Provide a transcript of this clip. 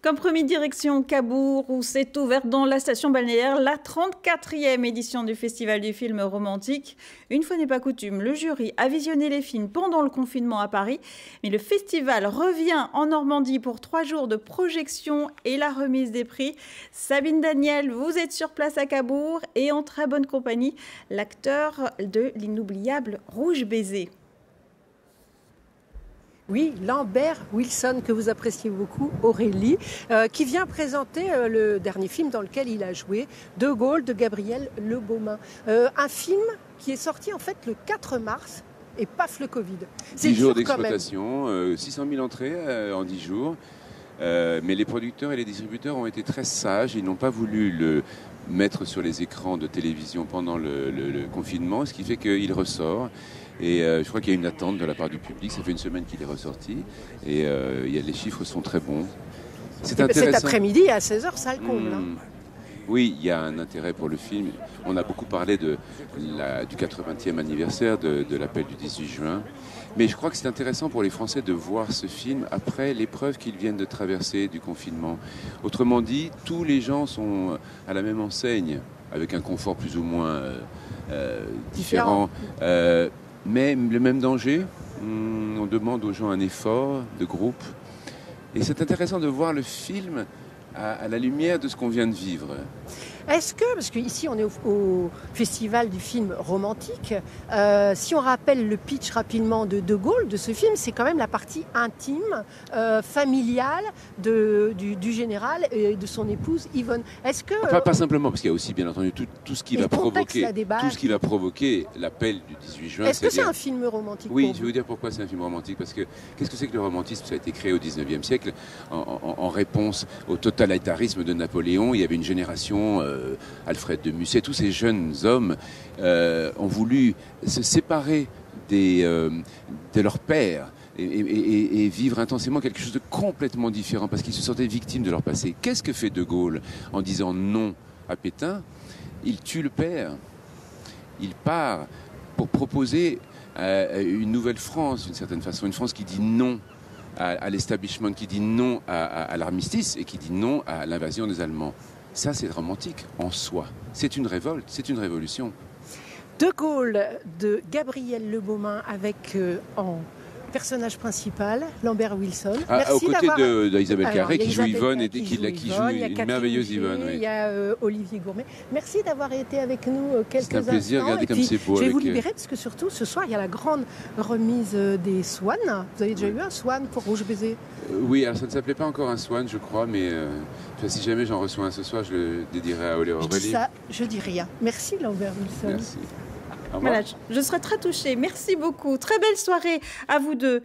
Comme promis, direction Cabourg, où s'est ouverte dans la station balnéaire la 34e édition du Festival du film romantique. Une fois n'est pas coutume, le jury a visionné les films pendant le confinement à Paris. Mais le festival revient en Normandie pour 3 jours de projection et la remise des prix. Sabine Daniel, vous êtes sur place à Cabourg et en très bonne compagnie, l'acteur de l'inoubliable Rouge Baiser. Oui, Lambert Wilson, que vous appréciez beaucoup, Aurélie, qui vient présenter le dernier film dans lequel il a joué, De Gaulle, de Gabriel Le Beaumain. Un film qui est sorti en fait le 4 mars, et paf, le Covid. 10 jours d'exploitation, 600 000 entrées en 10 jours. Mais les producteurs et les distributeurs ont été très sages, ils n'ont pas voulu le mettre sur les écrans de télévision pendant le confinement, ce qui fait qu'il ressort. Et je crois qu'il y a une attente de la part du public. Ça fait une semaine qu'il est ressorti. Et les chiffres sont très bons. C'est intéressant. Cet après-midi à 16h, ça le comble. Oui, il y a un intérêt pour le film. On a beaucoup parlé du 80e anniversaire de l'appel du 18 juin. Mais je crois que c'est intéressant pour les Français de voir ce film après l'épreuve qu'ils viennent de traverser du confinement. Autrement dit, tous les gens sont à la même enseigne, avec un confort plus ou moins différent. Mais le même danger, on demande aux gens un effort de groupe. Et c'est intéressant de voir le film à la lumière de ce qu'on vient de vivre. Est-ce que, parce qu'ici on est au festival du film romantique, si on rappelle le pitch rapidement de De Gaulle, de ce film, c'est quand même la partie intime, familiale du général et de son épouse Yvonne. Est-ce que pas simplement, parce qu'il y a aussi bien entendu tout ce qui va provoquer l'appel du 18 juin. Est-ce que c'est un film romantique? Oui, je vais vous dire pourquoi c'est un film romantique. Parce que qu'est-ce que c'est que le romantisme? Ça a été créé au 19e siècle en réponse au totalitarisme de Napoléon. Il y avait une génération... Alfred de Musset, tous ces jeunes hommes ont voulu se séparer de leur père et vivre intensément quelque chose de complètement différent parce qu'ils se sentaient victimes de leur passé. Qu'est-ce que fait De Gaulle en disant non à Pétain? Il tue le père. Il part pour proposer une nouvelle France, d'une certaine façon, une France qui dit non à l'establishment, qui dit non à l'armistice et qui dit non à l'invasion des Allemands. Ça, c'est romantique en soi. C'est une révolte, c'est une révolution. De Gaulle de Gabriel Le Beaumain avec en personnage principal Lambert Wilson. Aux côtés d'Isabelle Carré qui joue Yvonne et qui joue une merveilleuse Yvonne. Il y a Olivier Gourmet. Merci d'avoir été avec nous quelques instants. C'est un plaisir, regardez comme c'est beau. Je vais vous libérer parce que surtout ce soir il y a la grande remise des Swan. Vous avez déjà eu un Swan pour Rouge Baiser? Oui, alors ça ne s'appelait pas encore un Swan, je crois, mais si jamais j'en reçois un ce soir, je le dédierai à Aurélie. Je dis ça, je dis rien. Merci Lambert Wilson. Merci. Voilà, je serai très touchée. Merci beaucoup. Très belle soirée à vous deux.